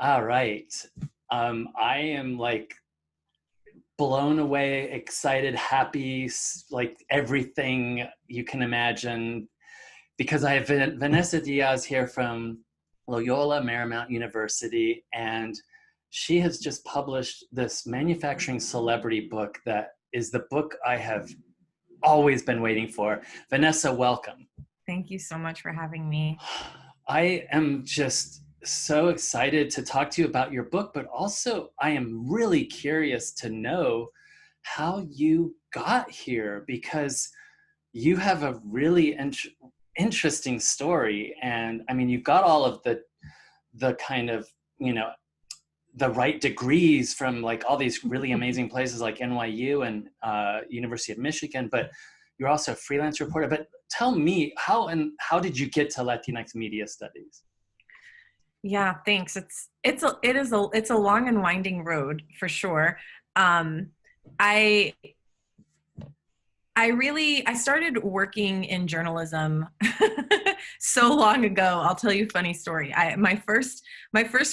All right. I am like blown away, excited, happy, like everything you can imagine, because I have Vanessa Diaz here from Loyola Marymount University, and she has just published this manufacturing celebrity book that is the book I have always been waiting for. Vanessa, welcome. Thank you so much for having me. I am just so excited to talk to you about your book, but also I am really curious to know how you got here, because you have a really interesting story. And I mean, you've got all of the kind of, the right degrees from like all these really amazing places like NYU and University of Michigan, but you're also a freelance reporter. But tell me, how did you get to Latinx media studies? Yeah, thanks. It's a long and winding road for sure. I started working in journalism so long ago. I'll tell you a funny story. My first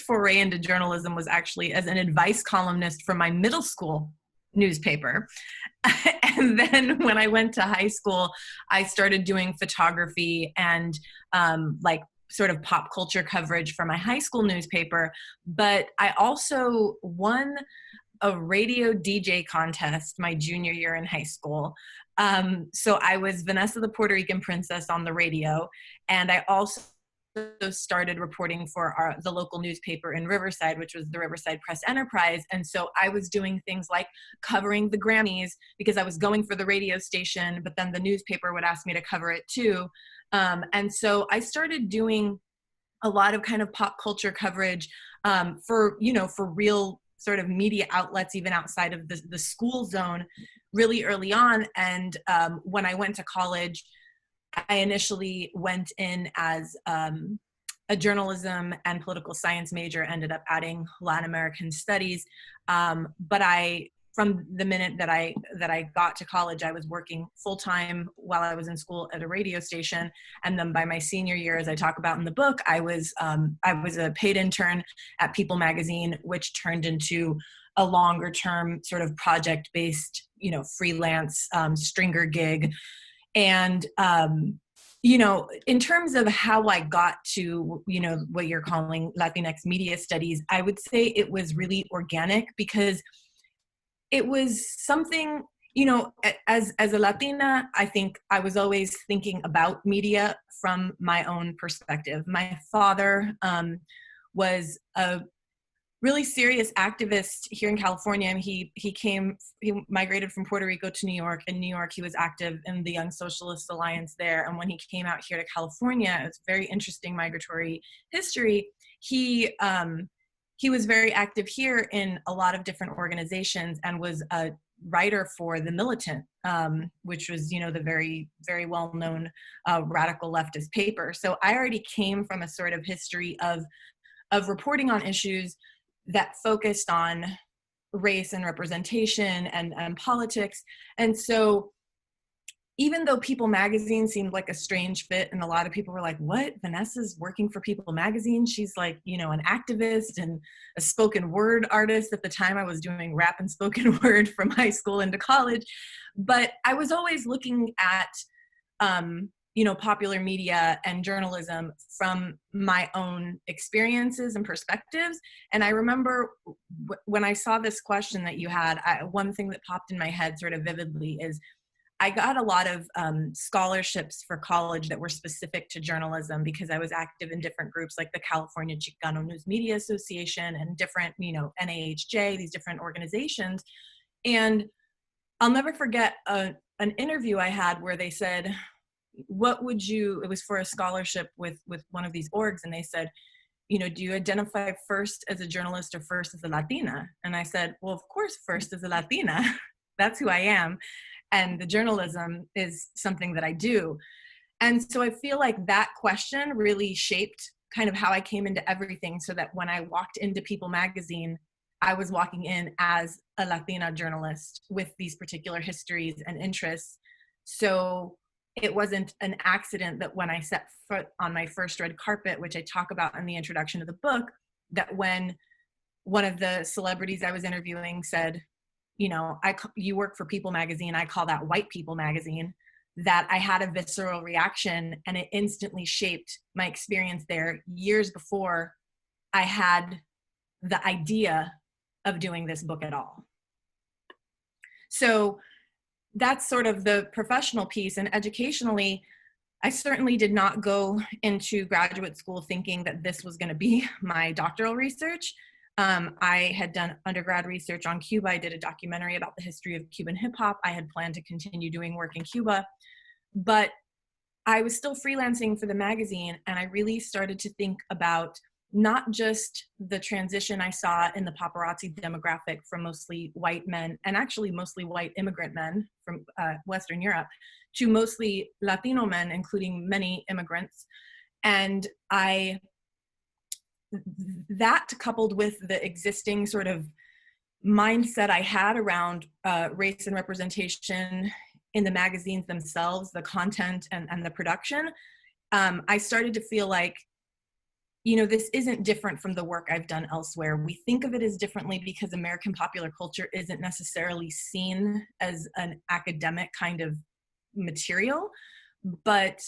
foray into journalism was actually as an advice columnist for my middle school newspaper. And then when I went to high school, I started doing photography and like sort of pop culture coverage for my high school newspaper. But I also won a radio DJ contest my junior year in high school. So I was Vanessa the Puerto Rican Princess on the radio. And I also started reporting for the local newspaper in Riverside, which was the Riverside Press Enterprise. And so I was doing things like covering the Grammys because I was going for the radio station, but then the newspaper would ask me to cover it too. And so I started doing a lot of kind of pop culture coverage for real sort of media outlets, even outside of the school zone, really early on. And when I went to college, I initially went in as a journalism and political science major, ended up adding Latin American studies. But from the minute that I got to college, I was working full-time while I was in school at a radio station. And then by my senior year, as I talk about in the book, I was a paid intern at People magazine, which turned into a longer term sort of project-based, freelance stringer gig. And, in terms of how I got to, what you're calling Latinx media studies, I would say it was really organic, because it was something, as a Latina, I think I was always thinking about media from my own perspective. My father was a really serious activist here in California, and he migrated from Puerto Rico to New York. In New York, he was active in the Young Socialist Alliance there. And when he came out here to California, it's very interesting migratory history. He was very active here in a lot of different organizations and was a writer for The Militant, which was, the very, very well-known radical leftist paper. So I already came from a sort of history of reporting on issues that focused on race and representation and politics. And so even though People magazine seemed like a strange fit, and a lot of people were like, what? Vanessa's working for People magazine? She's like, an activist and a spoken word artist. At the time, I was doing rap and spoken word from high school into college. But I was always looking at, popular media and journalism from my own experiences and perspectives. And I remember when I saw this question that you had, one thing that popped in my head sort of vividly is I got a lot of scholarships for college that were specific to journalism, because I was active in different groups like the California Chicano News Media Association and different, NAHJ, these different organizations. And I'll never forget an interview I had where they said, it was for a scholarship with one of these orgs. And they said, do you identify first as a journalist or first as a Latina? And I said, well, of course, first as a Latina. That's who I am. And the journalism is something that I do. And so I feel like that question really shaped kind of how I came into everything, so that when I walked into People magazine, I was walking in as a Latina journalist with these particular histories and interests. So it wasn't an accident that when I set foot on my first red carpet, which I talk about in the introduction of the book, that when one of the celebrities I was interviewing said, you know, you work for People magazine, I call that white people magazine, that I had a visceral reaction, and it instantly shaped my experience there years before I had the idea of doing this book at all. So that's sort of the professional piece. And educationally, I certainly did not go into graduate school thinking that this was going to be my doctoral research. I had done undergrad research on Cuba. I did a documentary about the history of Cuban hip hop. I had planned to continue doing work in Cuba, but I was still freelancing for the magazine, and I really started to think about not just the transition I saw in the paparazzi demographic from mostly white men, and actually mostly white immigrant men from Western Europe, to mostly Latino men, including many immigrants. And that coupled with the existing sort of mindset I had around race and representation in the magazines themselves, the content and the production, I started to feel like, you know, this isn't different from the work I've done elsewhere. We think of it as differently because American popular culture isn't necessarily seen as an academic kind of material, but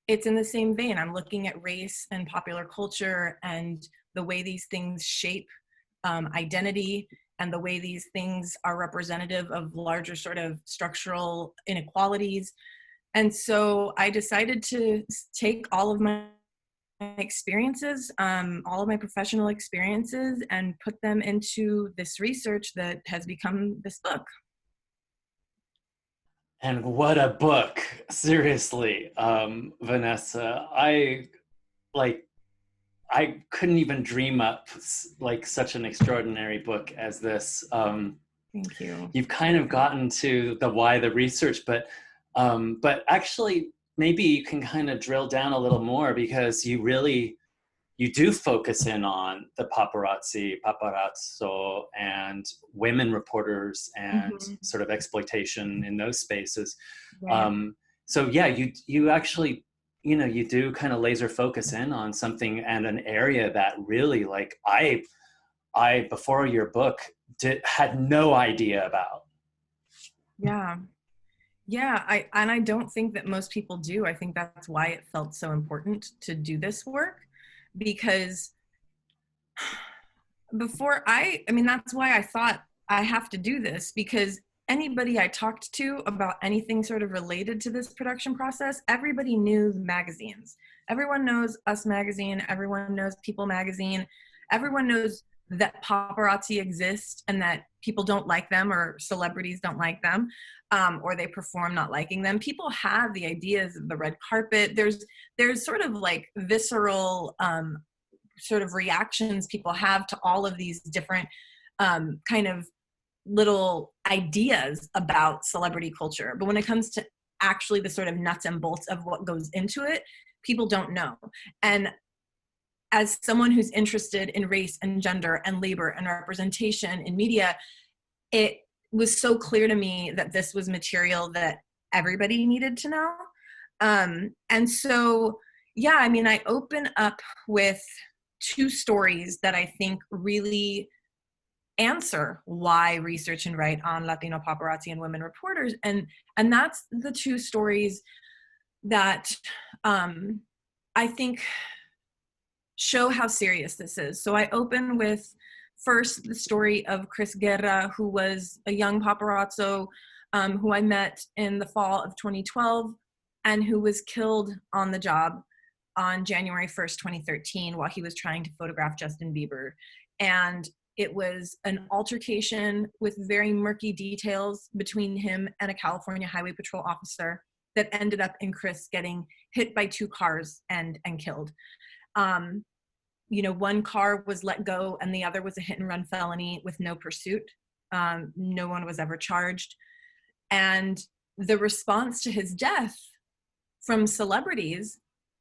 it's in the same vein. I'm looking at race and popular culture and the way these things shape identity, and the way these things are representative of larger sort of structural inequalities. And so I decided to take all of my experiences, all of my professional experiences, and put them into this research that has become this book. And what a book, seriously, Vanessa. I couldn't even dream up like such an extraordinary book as this. Thank you. You've kind of gotten to the why, the research, but actually maybe you can kind of drill down a little more, because you do focus in on the paparazzo, and women reporters, and sort of exploitation in those spaces. Yeah. So yeah, you actually, you know, you do kind of laser focus in on something and an area that really, like, I before your book had no idea about. Yeah, I don't think that most people do. I think that's why it felt so important to do this work, because that's why I thought I have to do this, because anybody I talked to about anything sort of related to this production process, everybody knew the magazines. Everyone knows Us Magazine, everyone knows People Magazine, everyone knows that paparazzi exist and that people don't like them, or celebrities don't like them, or they perform not liking them. People have the ideas of the red carpet. There's sort of like visceral sort of reactions people have to all of these different kind of little ideas about celebrity culture. But when it comes to actually the sort of nuts and bolts of what goes into it, people don't know. And as someone who's interested in race and gender and labor and representation in media, it was so clear to me that this was material that everybody needed to know. And so, yeah, I mean, I open up with two stories that I think really answer why research and write on Latino paparazzi and women reporters. And that's the two stories that I think show how serious this is. So I open with first the story of Chris Guerra, who was a young paparazzo who I met in the fall of 2012 and who was killed on the job on January 1st, 2013, while he was trying to photograph Justin Bieber. And it was an altercation with very murky details between him and a California Highway Patrol officer that ended up in Chris getting hit by two cars and killed. You know, one car was let go and the other was a hit and run felony with no pursuit. No one was ever charged. And the response to his death from celebrities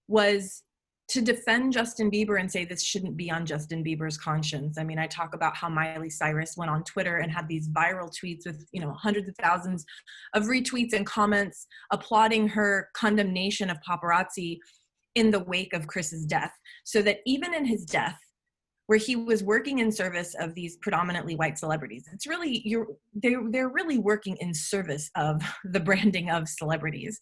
was to defend Justin Bieber and say this shouldn't be on Justin Bieber's conscience. I mean, I talk about how Miley Cyrus went on Twitter and had these viral tweets with, you know, hundreds of thousands of retweets and comments applauding her condemnation of paparazzi in the wake of Chris's death. So that even in his death, where he was working in service of these predominantly white celebrities. It's really, they're really working in service of the branding of celebrities.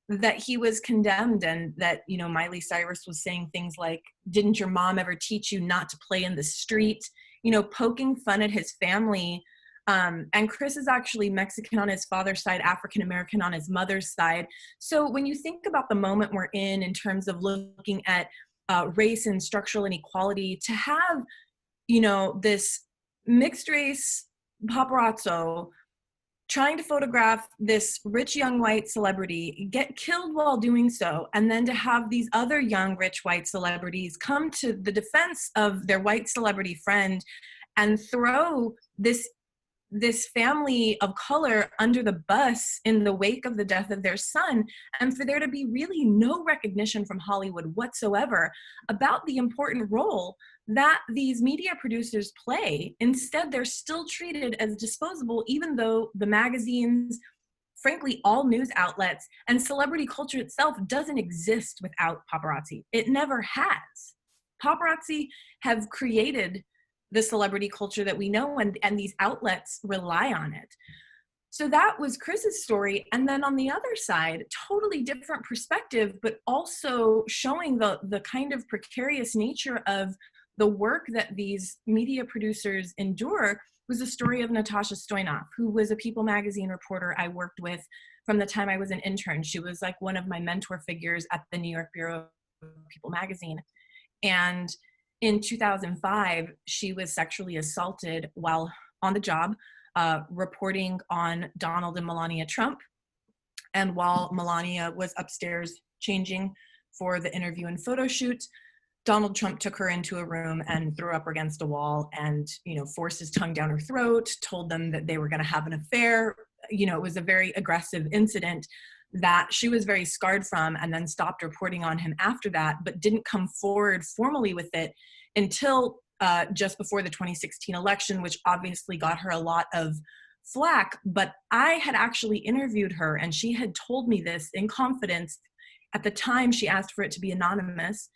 That he was condemned, and that, you know, Miley Cyrus was saying things like, didn't your mom ever teach you not to play in the street? You know, poking fun at his family. And Chris is actually Mexican on his father's side, African American on his mother's side. So when you think about the moment we're in terms of looking at race and structural inequality, to have, you know, this mixed race paparazzo trying to photograph this rich young white celebrity, get killed while doing so, and then to have these other young rich white celebrities come to the defense of their white celebrity friend and throw this family of color under the bus in the wake of the death of their son, and for there to be really no recognition from Hollywood whatsoever about the important role that these media producers play. Instead, they're still treated as disposable, even though the magazines, frankly, all news outlets and celebrity culture itself doesn't exist without paparazzi. It never has. Paparazzi have created the celebrity culture that we know, and these outlets rely on it. So that was Chris's story. And then on the other side, totally different perspective, but also showing the kind of precarious nature of the work that these media producers endure, was the story of Natasha Stoynoff, who was a People magazine reporter I worked with from the time I was an intern. She was like one of my mentor figures at the New York Bureau of People magazine. And in 2005, she was sexually assaulted while on the job, reporting on Donald and Melania Trump. And while Melania was upstairs changing for the interview and photo shoot, Donald Trump took her into a room and threw up against a wall and, you know, forced his tongue down her throat, told them that they were going to have an affair. You know, it was a very aggressive incident that she was very scarred from, and then stopped reporting on him after that, but didn't come forward formally with it until just before the 2016 election, which obviously got her a lot of flack. But I had actually interviewed her, and she had told me this in confidence. At the time, she asked for it to be anonymous.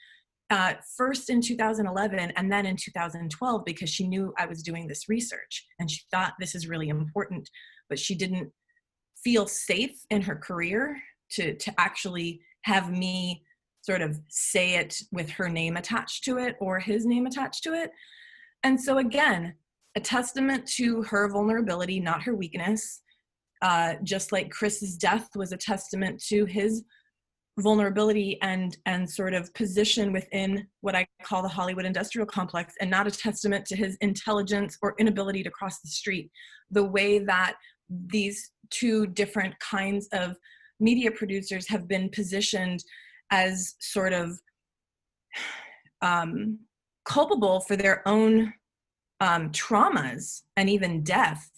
First in 2011 and then in 2012, because she knew I was doing this research and she thought this is really important, but she didn't feel safe in her career to actually have me sort of say it with her name attached to it or his name attached to it. And so again, a testament to her vulnerability, not her weakness, just like Chris's death was a testament to his vulnerability and sort of position within what I call the Hollywood industrial complex, and not a testament to his intelligence or inability to cross the street. The way that these two different kinds of media producers have been positioned as sort of culpable for their own traumas and even death,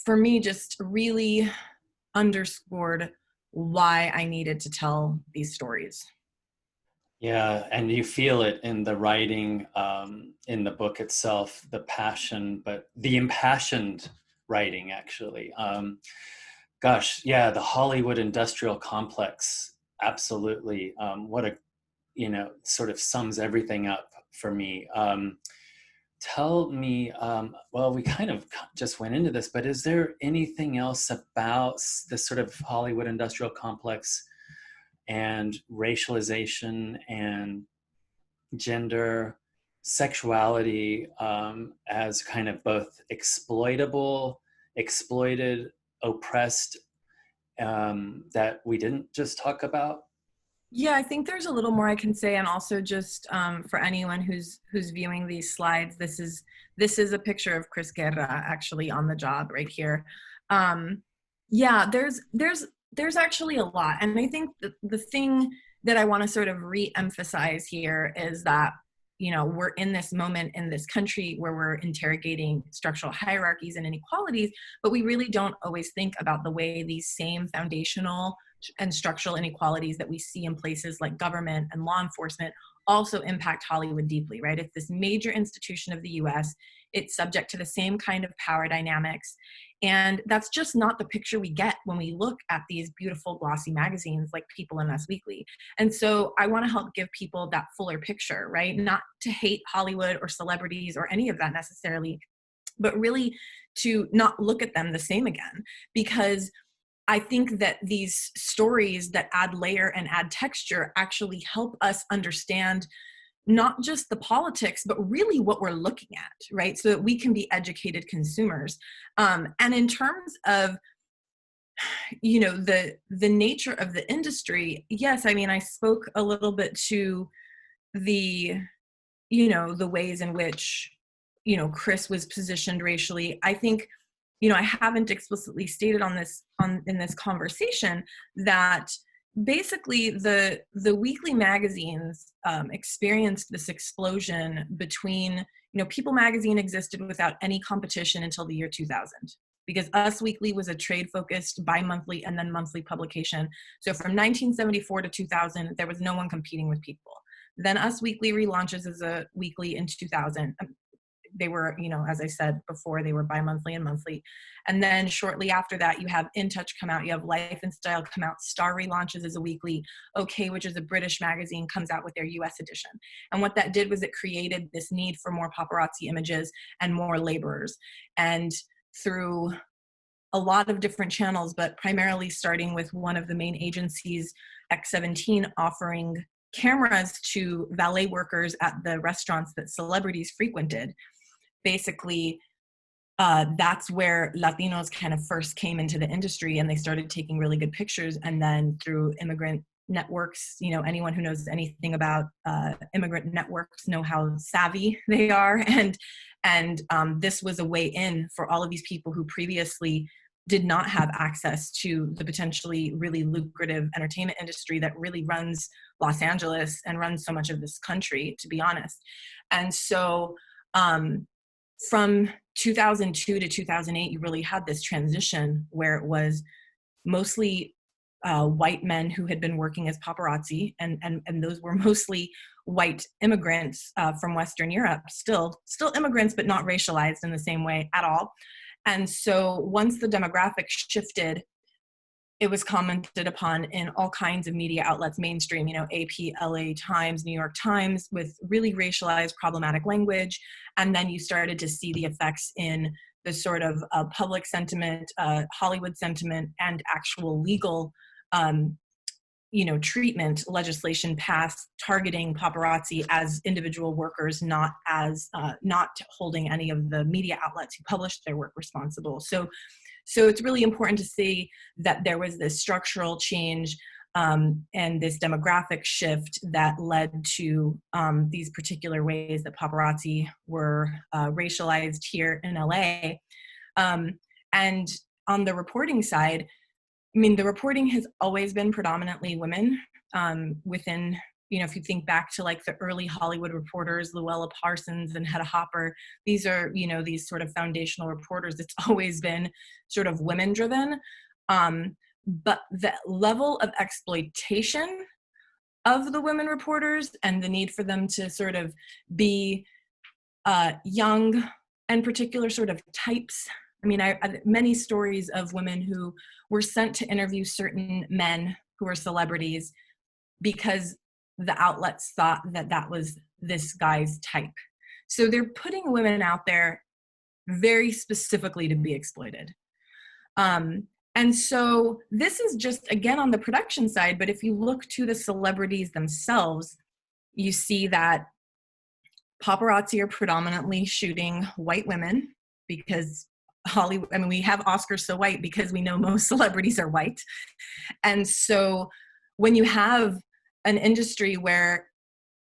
for me, just really underscored why I needed to tell these stories. Yeah, and you feel it in the writing, in the book itself, the passion, but the impassioned writing, actually. Gosh, yeah, the Hollywood industrial complex, absolutely. What a, you know, sort of sums everything up for me. Tell me, well, we kind of just went into this, but is there anything else about this sort of Hollywood industrial complex and racialization and gender, sexuality as kind of both exploitable, exploited, oppressed, that we didn't just talk about? Yeah, I think there's a little more I can say, and also just for anyone who's viewing these slides, this is a picture of Chris Guerra actually on the job right here. Yeah, there's actually a lot, and I think the thing that I want to sort of re-emphasize here is that, you know, we're in this moment in this country where we're interrogating structural hierarchies and inequalities, but we really don't always think about the way these same foundational and structural inequalities that we see in places like government and law enforcement also impact Hollywood deeply, right? It's this major institution of the US. It's subject to the same kind of power dynamics. And that's just not the picture we get when we look at these beautiful glossy magazines like People and Us Weekly. And so I want to help give people that fuller picture, right? Not to hate Hollywood or celebrities or any of that necessarily, but really to not look at them the same again. Because I think that these stories that add layer and add texture actually help us understand not just the politics, but really what we're looking at, right? So that we can be educated consumers. And in terms of, you know, the nature of the industry, yes, I mean, I spoke a little bit to the, you know, the ways in which, you know, Chris was positioned racially. I think, you know, I haven't explicitly stated in this conversation that basically the weekly magazines experienced this explosion between, you know, People magazine existed without any competition until the year 2000, because Us Weekly was a trade-focused bi-monthly and then monthly publication. So from 1974 to 2000, there was no one competing with People. Then Us Weekly relaunches as a weekly in 2000. They were, you know, as I said before, they were bi-monthly and monthly. And then shortly after that, you have In Touch come out, you have Life and Style come out, Star relaunches as a weekly, OK, which is a British magazine, comes out with their US edition. And what that did was it created this need for more paparazzi images and more laborers. And through a lot of different channels, but primarily starting with one of the main agencies, X17, offering cameras to valet workers at the restaurants that celebrities frequented. Basically, that's where Latinos kind of first came into the industry, and they started taking really good pictures. And then through immigrant networks, you know, anyone who knows anything about immigrant networks know how savvy they are. And this was a way in for all of these people who previously did not have access to the potentially really lucrative entertainment industry that really runs Los Angeles and runs so much of this country, to be honest. And so from 2002 to 2008, you really had this transition where it was mostly white men who had been working as paparazzi, and those were mostly white immigrants from Western Europe, still immigrants, but not racialized in the same way at all. And so once the demographic shifted, it was commented upon in all kinds of media outlets, mainstream, you know, AP, LA Times, New York Times, with really racialized, problematic language. And then you started to see the effects in the sort of public sentiment, Hollywood sentiment, and actual legal, you know, treatment legislation passed targeting paparazzi as individual workers, not as not holding any of the media outlets who published their work responsible. So it's really important to see that there was this structural change and this demographic shift that led to these particular ways that paparazzi were racialized here in LA. And on the reporting side, I mean, the reporting has always been predominantly women within, you know, if you think back to like the early Hollywood reporters, Luella Parsons and Hedda Hopper, these are, you know, these sort of foundational reporters. It's always been sort of women driven. But the level of exploitation of the women reporters and the need for them to sort of be young and particular sort of types. I mean, I many stories of women who were sent to interview certain men who were celebrities because the outlets thought that that was this guy's type. So they're putting women out there very specifically to be exploited. And so this is just, again, on the production side, but if you look to the celebrities themselves, you see that paparazzi are predominantly shooting white women because Hollywood, I mean, we have Oscars so white because we know most celebrities are white. And so when you have an industry where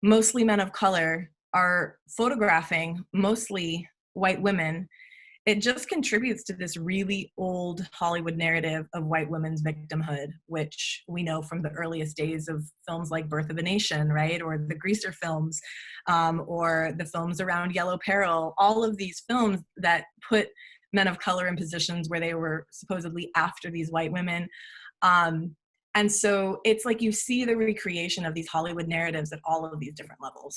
mostly men of color are photographing mostly white women, it just contributes to this really old Hollywood narrative of white women's victimhood, which we know from the earliest days of films like Birth of a Nation, right? Or the Greaser films, or the films around Yellow Peril, all of these films that put men of color in positions where they were supposedly after these white women. And so it's like you see the recreation of these Hollywood narratives at all of these different levels.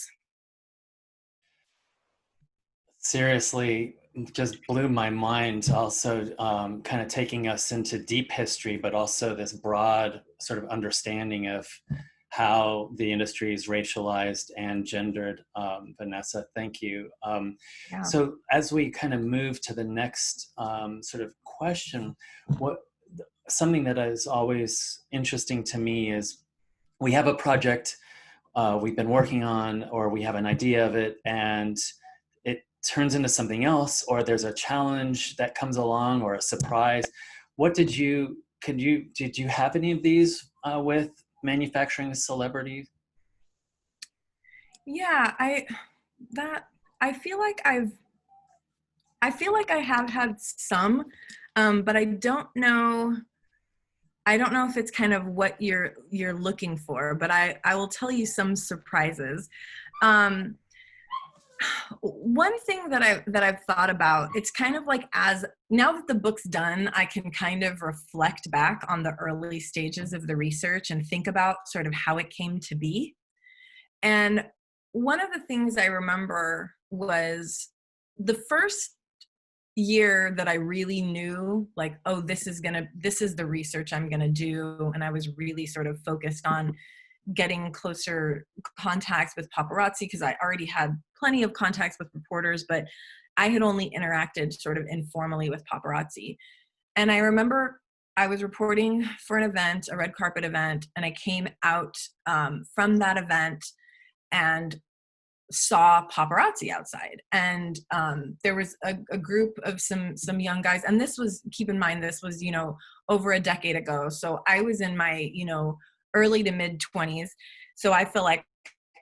Seriously, just blew my mind. Also, kind of taking us into deep history, but also this broad sort of understanding of how the industry is racialized and gendered. Vanessa, thank you. Yeah. So as we kind of move to the next sort of question, what something that is always interesting to me is we have a project we've been working on, or we have an idea of it, and it turns into something else, or there's a challenge that comes along, or a surprise. Did you have any of these with manufacturing celebrities? Yeah, I feel like I have had some, but I don't know if it's kind of what you're looking for, but I will tell you some surprises. One thing that I've thought about, it's kind of like, as now that the book's done, I can kind of reflect back on the early stages of the research and think about sort of how it came to be. And one of the things I remember was the first year that I really knew, like, oh, this is the research I'm gonna do. And I was really sort of focused on getting closer contacts with paparazzi, because I already had plenty of contacts with reporters, but I had only interacted sort of informally with paparazzi. And I remember I was reporting for an event, a red carpet event, and I came out from that event and saw paparazzi outside. And there was a group of some young guys, and this was, keep in mind, this was, over a decade ago. So I was in my, early to mid 20s. So I feel like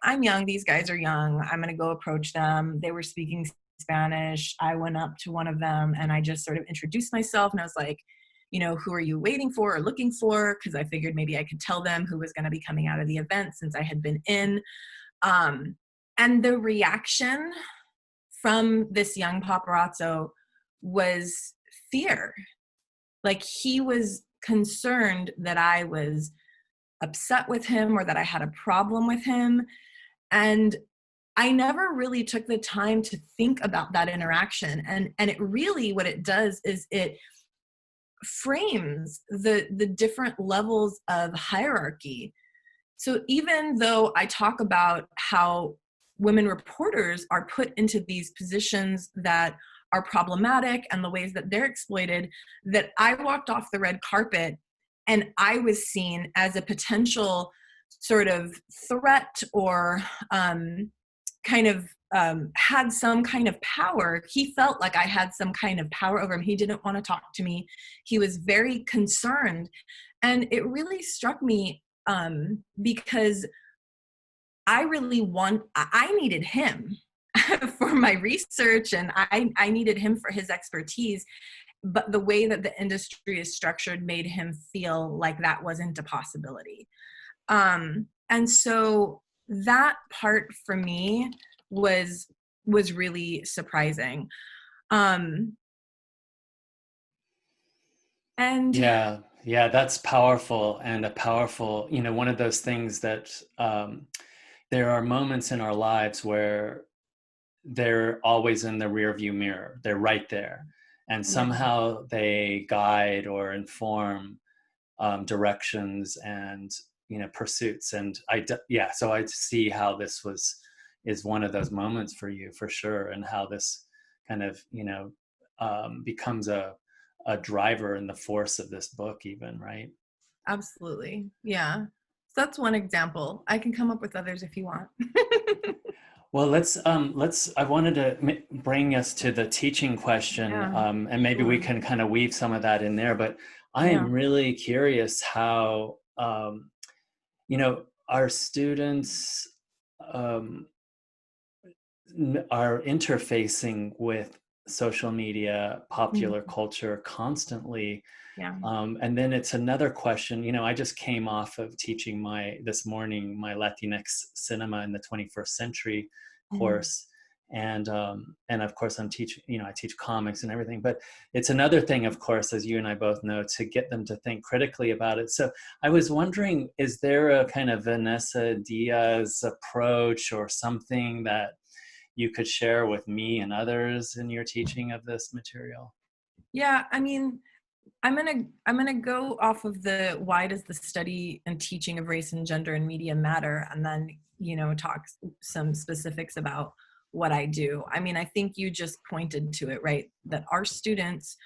I'm young, these guys are young, I'm going to go approach them. They were speaking Spanish. I went up to one of them and I just sort of introduced myself, and I was like, who are you waiting for or looking for? Because I figured maybe I could tell them who was going to be coming out of the event, since I had been in. And the reaction from this young paparazzo was fear. Like, he was concerned that I was upset with him or that I had a problem with him. And I never really took the time to think about that interaction. And it really, what it does is it frames the different levels of hierarchy. So even though I talk about how women reporters are put into these positions that are problematic and the ways that they're exploited, that I walked off the red carpet and I was seen as a potential sort of threat, or had some kind of power. He felt like I had some kind of power over him. He didn't want to talk to me. He was very concerned. And it really struck me because I needed him for my research, and I needed him for his expertise. But the way that the industry is structured made him feel like that wasn't a possibility. And so that part for me was really surprising. And Yeah, that's powerful, and a powerful, one of those things that there are moments in our lives where they're always in the rear view mirror. They're right there. And somehow they guide or inform directions and, pursuits. And so I see how this is one of those moments for you, for sure. And how this kind of, becomes a driver in the force of this book even, right? Absolutely. Yeah. So that's one example. I can come up with others if you want. Well, I wanted to bring us to the teaching question, and maybe we can kind of weave some of that in there, but I am really curious how, our students are interfacing with social media, popular culture constantly. And then it's another question, I just came off of teaching this morning, my Latinx cinema in the 21st century course. and of course I'm teaching, I teach comics and everything, but it's another thing, of course, as you and I both know, to get them to think critically about it. So I was wondering, is there a kind of Vanessa Diaz approach or something that you could share with me and others in your teaching of this material? Yeah, I mean, I'm gonna go off of the why does the study and teaching of race and gender in media matter, and then talk some specifics about what I do. I mean, I think you just pointed to it, right? That our students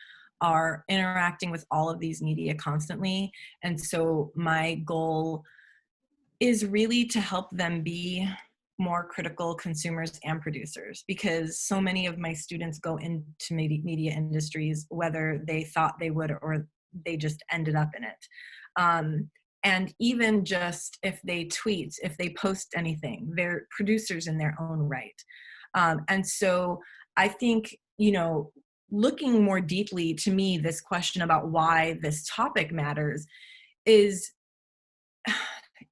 are interacting with all of these media constantly, and so my goal is really to help them be more critical consumers and producers, because so many of my students go into media industries whether they thought they would or they just ended up in it. And even just if they tweet, if they post anything, they're producers in their own right. And so I think, looking more deeply, to me, this question about why this topic matters is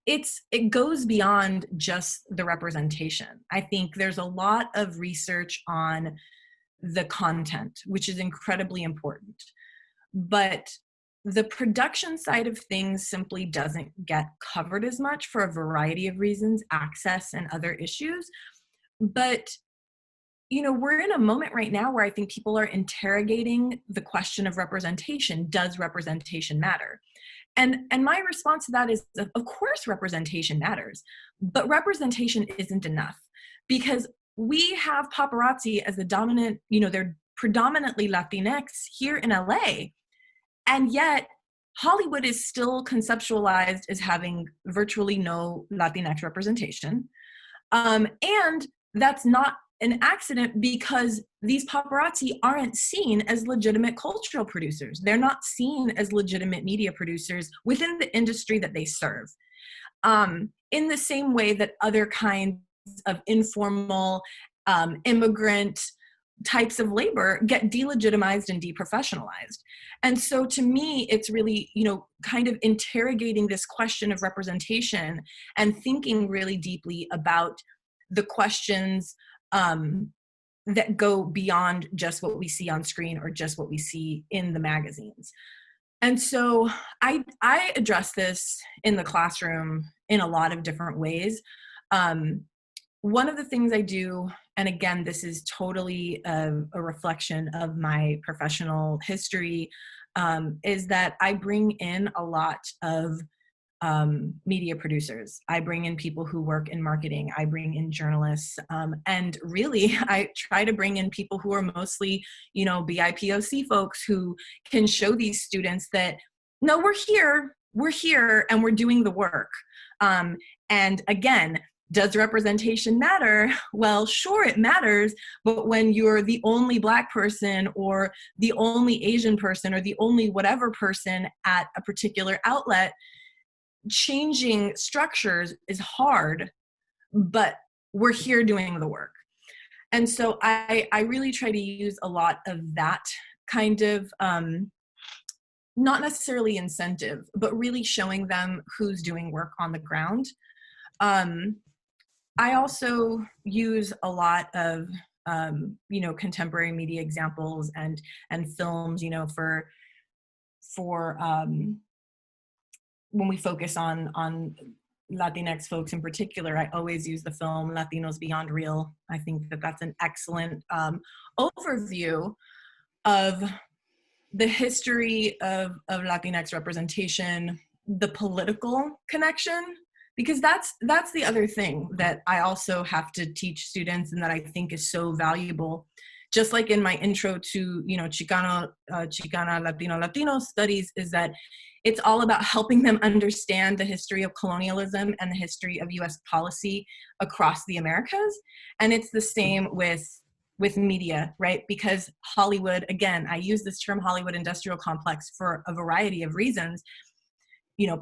it goes beyond just the representation. I think there's a lot of research on the content, which is incredibly important. But the production side of things simply doesn't get covered as much for a variety of reasons, access and other issues. But we're in a moment right now where I think people are interrogating the question of representation. Does representation matter? And my response to that is, of course, representation matters, but representation isn't enough, because we have paparazzi as the dominant, they're predominantly Latinx here in LA, and yet Hollywood is still conceptualized as having virtually no Latinx representation. And that's not an accident, because these paparazzi aren't seen as legitimate cultural producers. They're not seen as legitimate media producers within the industry that they serve. In the same way that other kinds of informal immigrant types of labor get delegitimized and deprofessionalized. And so to me, it's really, kind of interrogating this question of representation and thinking really deeply about the questions that go beyond just what we see on screen or just what we see in the magazines. And so I address this in the classroom in a lot of different ways. One of the things I do, and again, this is totally a reflection of my professional history, is that I bring in a lot of media producers. I bring in people who work in marketing. I bring in journalists. And really, I try to bring in people who are mostly, BIPOC folks who can show these students that, no, we're here, and we're doing the work. And again, does representation matter? Well, sure, it matters, but when you're the only Black person or the only Asian person or the only whatever person at a particular outlet, changing structures is hard, but we're here doing the work. And so I really try to use a lot of that kind of, not necessarily incentive, but really showing them who's doing work on the ground. I also use a lot of, contemporary media examples and films, for when we focus on Latinx folks in particular. I always use the film Latinos Beyond Real. I think that that's an excellent overview of the history of Latinx representation, the political connection, because that's the other thing that I also have to teach students and that I think is so valuable. Just like in my intro to, Chicana, Latino studies, is that it's all about helping them understand the history of colonialism and the history of US policy across the Americas. And it's the same with media, right? Because Hollywood, again, I use this term Hollywood industrial complex for a variety of reasons.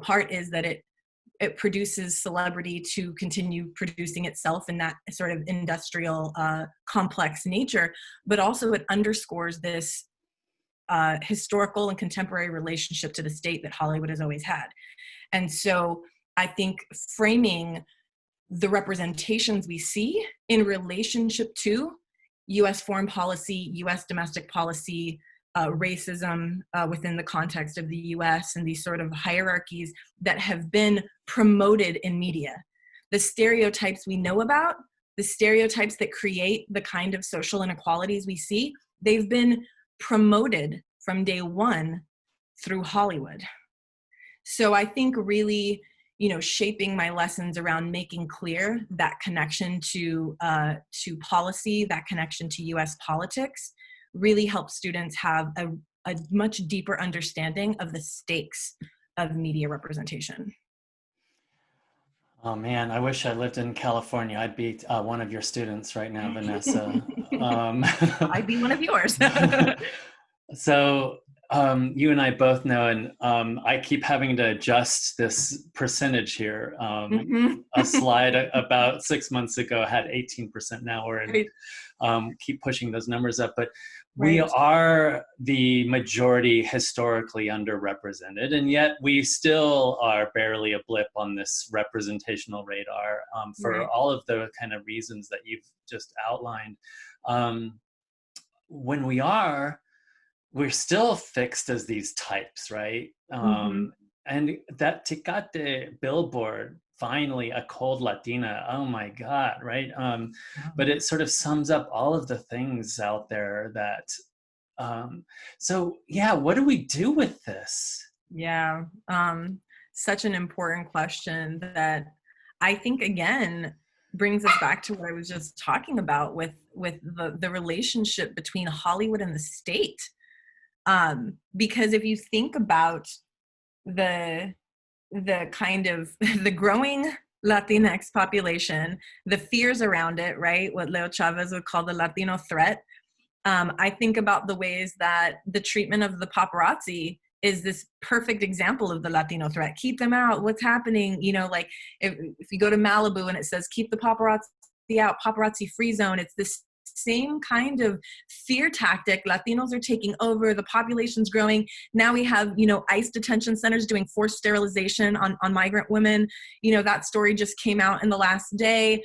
Part is that it produces celebrity to continue producing itself in that sort of industrial complex nature, but also it underscores this historical and contemporary relationship to the state that Hollywood has always had. And so I think framing the representations we see in relationship to US foreign policy, US domestic policy, racism within the context of the US, and these sort of hierarchies that have been promoted in media. The stereotypes we know about, the stereotypes that create the kind of social inequalities we see, they've been promoted from day one through Hollywood. So I think really, shaping my lessons around making clear that connection to policy, that connection to US politics, really helps students have a much deeper understanding of the stakes of media representation. Oh man, I wish I lived in California. I'd be one of your students right now, Vanessa. I'd be one of yours. So you and I both know, and I keep having to adjust this percentage here. A slide about 6 months ago had 18%. Now we're in, keep pushing those numbers up, but we are the majority historically underrepresented, and yet we still are barely a blip on this representational radar for all of the kind of reasons that you've just outlined. When we're still fixed as these types, right? And that Tecate billboard, finally a cold Latina, oh my God, right? But it sort of sums up all of the things out there that, so yeah, what do we do with this? Yeah, such an important question that I think, again, brings us back to what I was just talking about with the relationship between Hollywood and the state. Because if you think about the kind of the growing Latinx population, the fears around it, right? What Leo Chavez would call the Latino threat. I think about the ways that the treatment of the paparazzi is this perfect example of the Latino threat. Keep them out. What's happening? Like if you go to Malibu and it says, keep the paparazzi out, paparazzi free zone, it's this same kind of fear tactic. Latinos are taking over, the population's growing. Now we have, ICE detention centers doing forced sterilization on migrant women. That story just came out in the last day,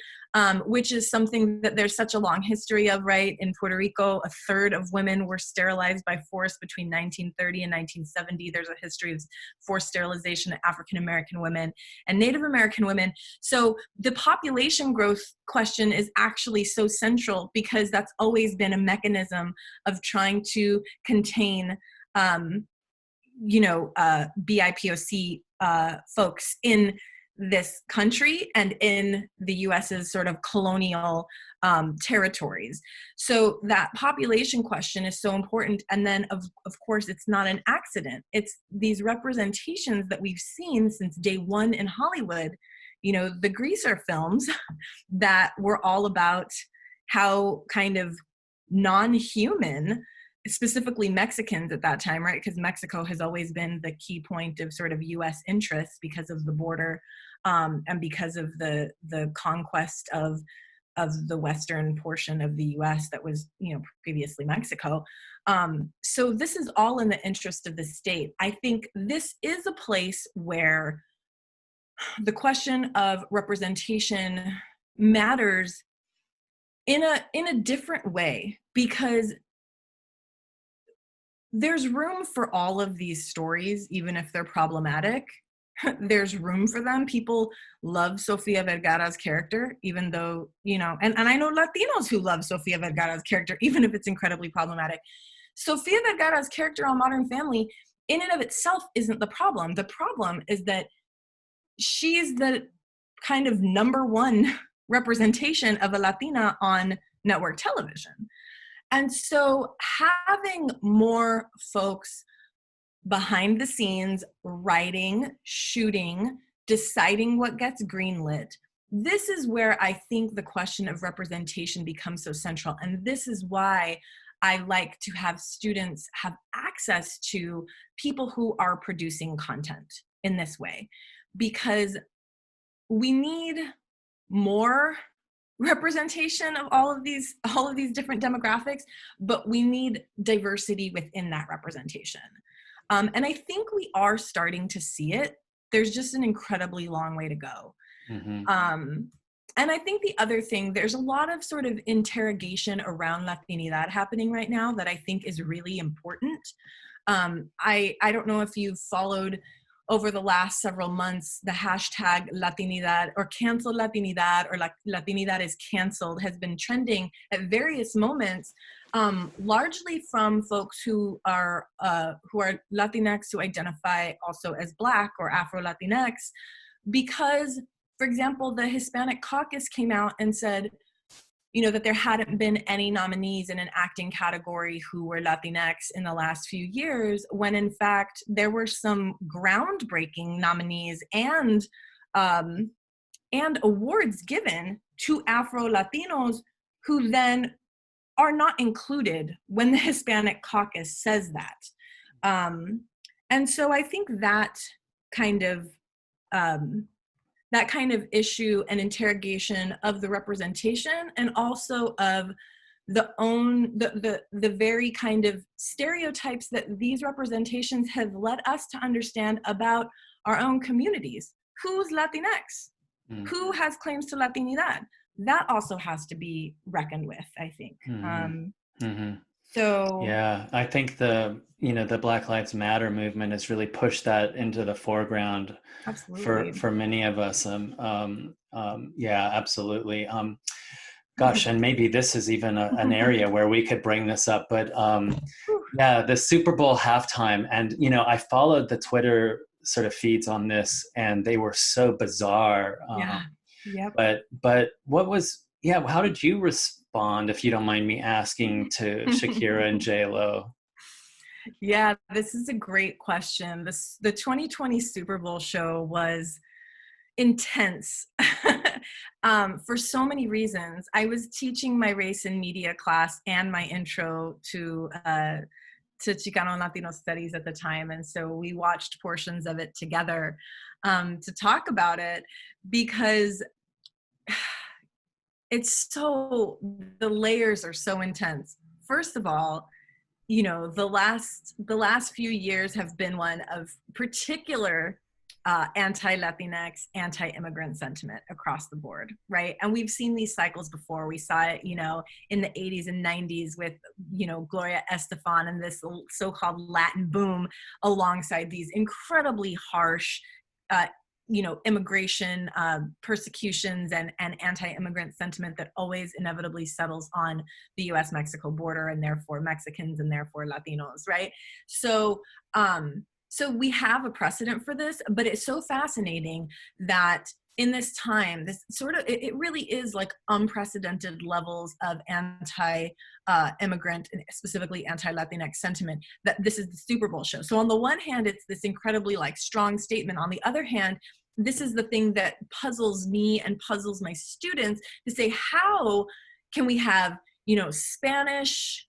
which is something that there's such a long history of, right? In Puerto Rico, a third of women were sterilized by force between 1930 and 1970. There's a history of forced sterilization of African-American women and Native American women. So the population growth question is actually so central because that's always been a mechanism of trying to contain, BIPOC folks in this country and in the US's sort of colonial territories. So that population question is so important. And then of course, it's not an accident. It's these representations that we've seen since day one in Hollywood, the Greaser films that were all about how kind of non-human, specifically Mexicans at that time, right? Because Mexico has always been the key point of sort of US interests because of the border and because of the conquest of the western portion of the US that was, previously Mexico. So this is all in the interest of the state. I think this is a place where the question of representation matters in a different way, because there's room for all of these stories, even if they're problematic. There's room for them. People love Sofia Vergara's character, even though, and I know Latinos who love Sofia Vergara's character, even if it's incredibly problematic. Sofia Vergara's character on Modern Family, in and of itself, isn't the problem. The problem is that she's the kind of number one representation of a Latina on network television. And so having more folks behind the scenes, writing, shooting, deciding what gets greenlit, this is where I think the question of representation becomes so central. And this is why I like to have students have access to people who are producing content in this way, because we need more representation of all of these different demographics, but we need diversity within that representation. And I think we are starting to see it. There's just an incredibly long way to go. And I think the other thing, there's a lot of sort of interrogation around Latinidad happening right now that I think is really important. I don't know if you've followed over the last several months, the hashtag Latinidad or cancel Latinidad or Latinidad is canceled has been trending at various moments, largely from folks who are Latinx, who identify also as Black or Afrolatinx, because, for example, the Hispanic Caucus came out and said, you know, that there hadn't been any nominees in an acting category who were Latinx in the last few years, when in fact there were some groundbreaking nominees and awards given to Afro-Latinos who then are not included when the Hispanic Caucus says that. And so I think that kind of issue and interrogation of the representation, and also of the very kind of stereotypes that these representations have led us to understand about our own communities. Who's Latinx? Mm-hmm. Who has claims to Latinidad? That also has to be reckoned with, I think. So yeah, I think the Black Lives Matter movement has really pushed that into the foreground. Absolutely. For many of us. Yeah, absolutely. Gosh, and maybe this is even an area where we could bring this up, but yeah, the Super Bowl halftime, and I followed the Twitter sort of feeds on this, and they were so bizarre. But what was, how did you respond, if you don't mind me asking, to Shakira and J-Lo? Yeah, this is a great question. The 2020 Super Bowl show was intense for so many reasons. I was teaching my race and media class and my intro to Chicano and Latino studies at the time. And so we watched portions of it together to talk about it, because the layers are so intense. First of all, the last few years have been one of particular anti-Latinx, anti-immigrant sentiment across the board, right? And we've seen these cycles before. We saw it, in the 80s and 90s with, Gloria Estefan and this so-called Latin boom, alongside these incredibly harsh, immigration persecutions and anti-immigrant sentiment that always inevitably settles on the US-Mexico border, and therefore Mexicans and therefore Latinos, right? So we have a precedent for this, but it's so fascinating that in this time, this sort of, it really is like unprecedented levels of anti-immigrant and specifically anti-Latinx sentiment, that this is the Super Bowl show. So on the one hand, it's this incredibly strong statement. On the other hand, this is the thing that puzzles me and puzzles my students, to say, how can we have, Spanish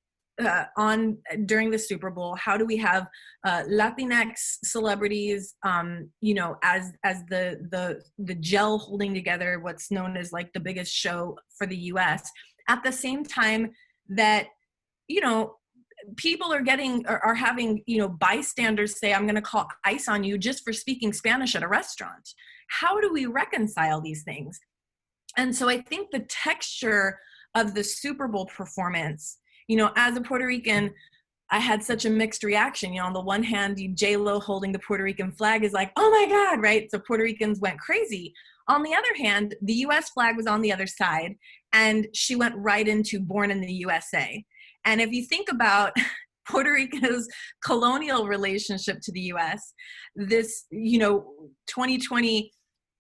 on during the Super Bowl? How do we have Latinx celebrities, as the gel holding together what's known as the biggest show for the US, at the same time that, people are having, bystanders say, I'm going to call ICE on you just for speaking Spanish at a restaurant. How do we reconcile these things? And so I think the texture of the Super Bowl performance, as a Puerto Rican, I had such a mixed reaction. On the one hand, J-Lo holding the Puerto Rican flag is like, oh my God, right? So Puerto Ricans went crazy. On the other hand, the US flag was on the other side, and she went right into Born in the USA. And if you think about Puerto Rico's colonial relationship to the US, this, 2020,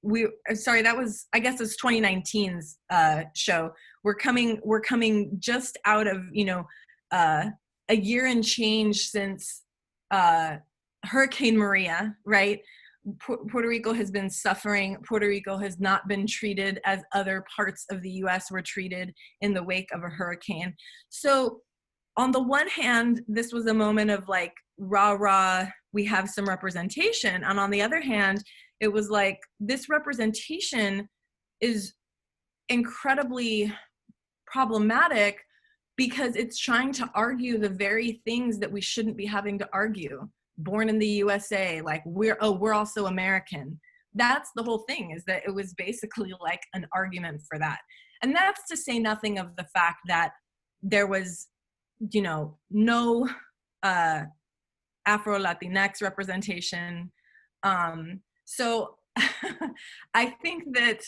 that was, I guess it's 2019's show. We're coming just out of, a year and change since Hurricane Maria, right? Puerto Rico has been suffering. Puerto Rico has not been treated as other parts of the US were treated in the wake of a hurricane. So on the one hand, this was a moment of rah, we have some representation. And on the other hand, it was this representation is incredibly problematic, because it's trying to argue the very things that we shouldn't be having to argue. Born in the USA, we're also American. that's the whole thing, is that it was basically like an argument for that. And that's to say nothing of the fact that there was, you know, no Afrolatinx representation. So I think that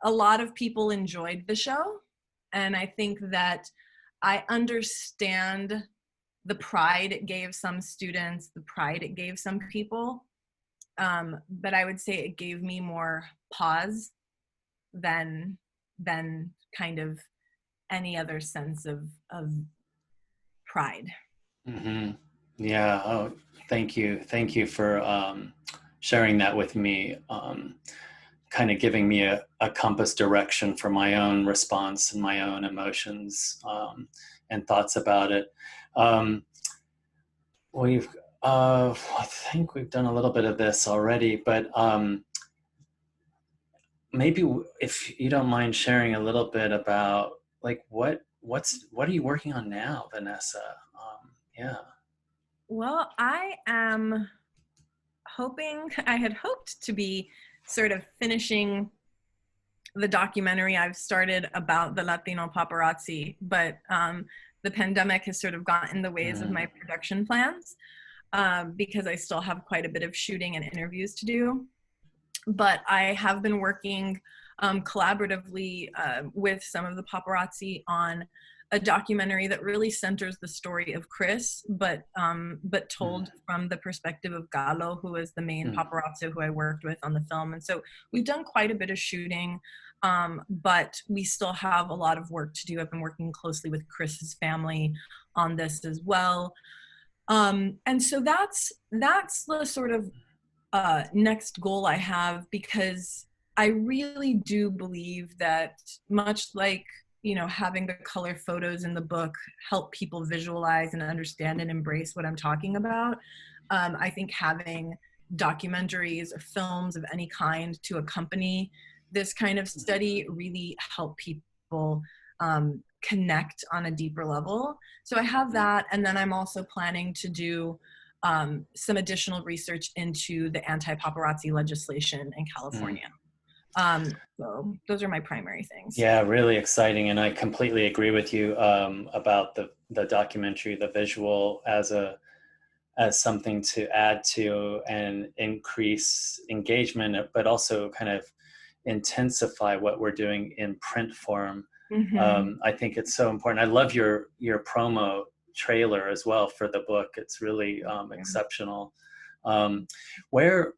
a lot of people enjoyed the show. And I think that I understand the pride it gave some students, the pride it gave some people. But I would say it gave me more pause than kind of any other sense of pride. Mm-hmm. Yeah. Oh, thank you. Thank you for sharing that with me. Kind of giving me a compass direction for my own response and my own emotions and thoughts about it. I think we've done a little bit of this already, but maybe if you don't mind sharing a little bit about like what are you working on now, Vanessa? Yeah. Well, I am I had hoped to be sort of finishing the documentary I've started about the Latino paparazzi, but the pandemic has sort of gotten in the ways of my production plans because I still have quite a bit of shooting and interviews to do. But I have been working collaboratively with some of the paparazzi on a documentary that really centers the story of Chris, but told from the perspective of Galo, who is the main paparazzi who I worked with on the film. And so we've done quite a bit of shooting, but we still have a lot of work to do. I've been working closely with Chris's family on this as well. And so that's the sort of next goal I have, because I really do believe that, much like, you know, having the color photos in the book help people visualize and understand and embrace what I'm talking about, I think having documentaries or films of any kind to accompany this kind of study really help people connect on a deeper level. So I have that, and then I'm also planning to do some additional research into the anti-paparazzi legislation in California. So those are my primary things. Yeah, really exciting. And I completely agree with you about the documentary, the visual as something to add to and increase engagement, but also kind of intensify what we're doing in print form. I think it's so important. I love your promo trailer as well for the book. It's really exceptional. Where,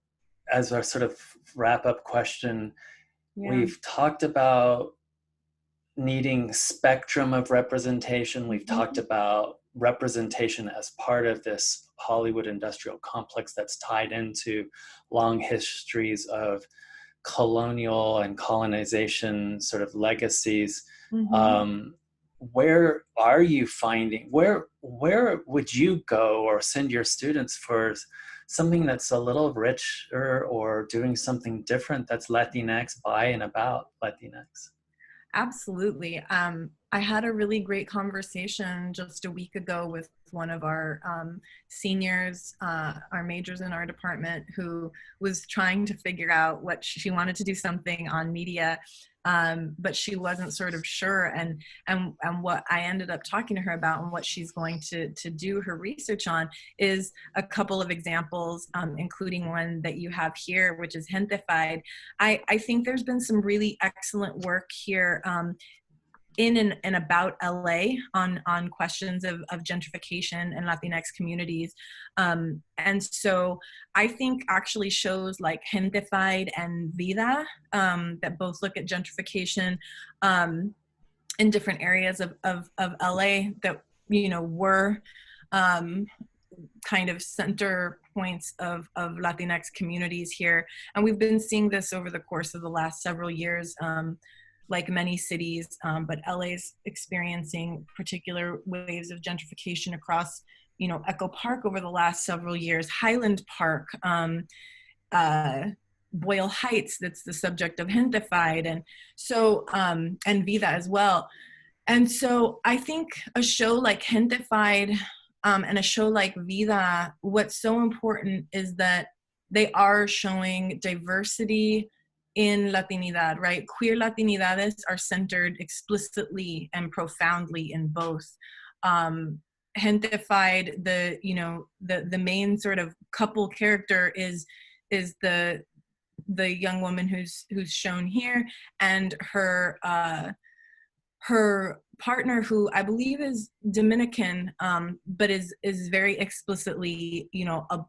as our sort of wrap-up question, we've talked about needing spectrum of representation. We've talked about representation as part of this Hollywood industrial complex that's tied into long histories of colonial and colonization sort of legacies. Where are you finding, where would you go or send your students for something that's a little richer or doing something different that's Latinx by and about Latinx? Absolutely. I had a really great conversation just a week ago with one of our seniors, our majors in our department, who was trying to figure out what she wanted to do something on media, but she wasn't sort of sure. And what I ended up talking to her about and what she's going to do her research on is a couple of examples, including one that you have here, which is Gentified. I think there's been some really excellent work here in and about LA on questions of gentrification and Latinx communities. And so I think actually shows like Gentified and Vida, that both look at gentrification in different areas of LA that, you know, were kind of center points of Latinx communities here. And we've been seeing this over the course of the last several years, like many cities, but LA's experiencing particular waves of gentrification across, you know, Echo Park over the last several years, Highland Park, Boyle Heights, that's the subject of Gentified, and so, and Vida as well. And so I think a show like Gentified and a show like Vida, what's so important is that they are showing diversity in Latinidad, right? Queer Latinidades are centered explicitly and profoundly in both. Gentified, the main sort of couple character is the young woman who's shown here, and her partner, who I believe is Dominican, but is very explicitly,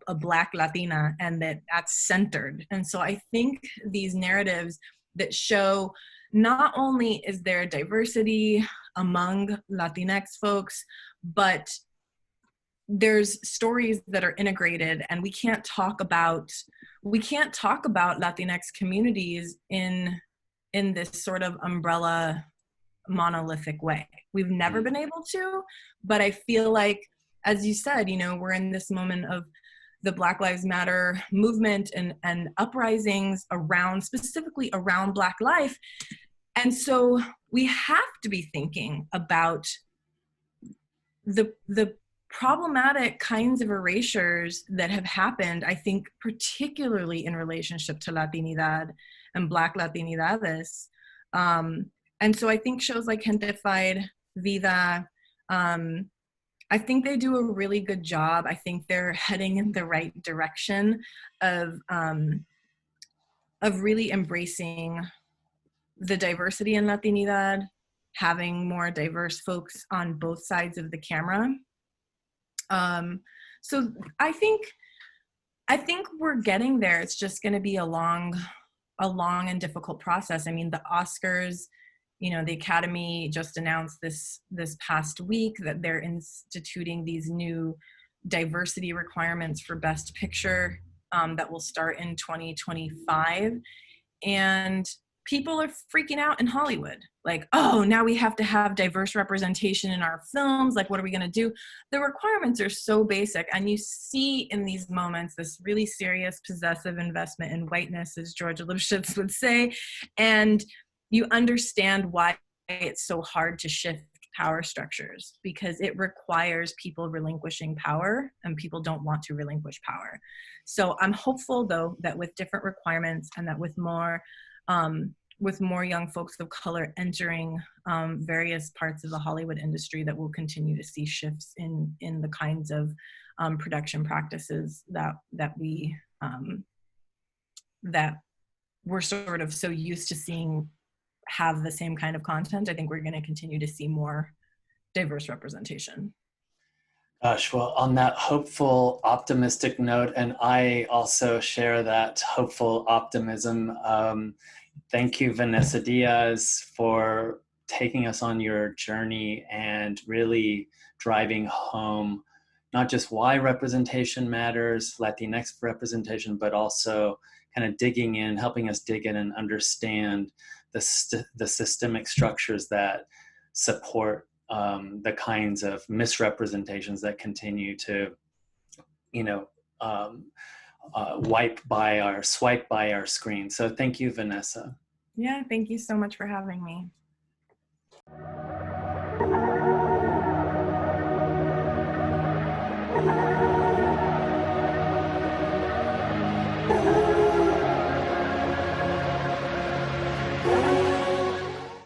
a Black Latina, and that's centered. And so I think these narratives that show not only is there diversity among Latinx folks, but there's stories that are integrated, and we can't talk about Latinx communities in this sort of umbrella monolithic way. We've never been able to, but I feel like, as you said, we're in this moment of the Black Lives Matter movement and uprisings specifically around Black life. And so we have to be thinking about the problematic kinds of erasures that have happened, I think, particularly in relationship to Latinidad and Black Latinidades. And so I think shows like Gentified, Vida, I think they do a really good job. I think they're heading in the right direction of really embracing the diversity in Latinidad, having more diverse folks on both sides of the camera. So I think we're getting there. It's just going to be a long and difficult process. I mean, the Oscars, the Academy just announced this past week that they're instituting these new diversity requirements for Best Picture that will start in 2025. And people are freaking out in Hollywood. Like, oh, now we have to have diverse representation in our films. Like, what are we going to do? The requirements are so basic. And you see in these moments this really serious possessive investment in whiteness, as George Lipschitz would say. And you understand why it's so hard to shift power structures, because it requires people relinquishing power, and people don't want to relinquish power. So I'm hopeful, though, that with different requirements and that with more young folks of color entering various parts of the Hollywood industry, that we'll continue to see shifts in the kinds of production practices that we're sort of so used to seeing have the same kind of content. I think we're going to continue to see more diverse representation. Gosh, well, on that hopeful, optimistic note, and I also share that hopeful optimism, thank you, Vanessa Diaz, for taking us on your journey and really driving home not just why representation matters, Latinx representation, but also kind of digging in, helping us dig in and understand the systemic structures that support the kinds of misrepresentations that continue to, swipe by our screen. So thank you, Vanessa. Yeah, thank you so much for having me.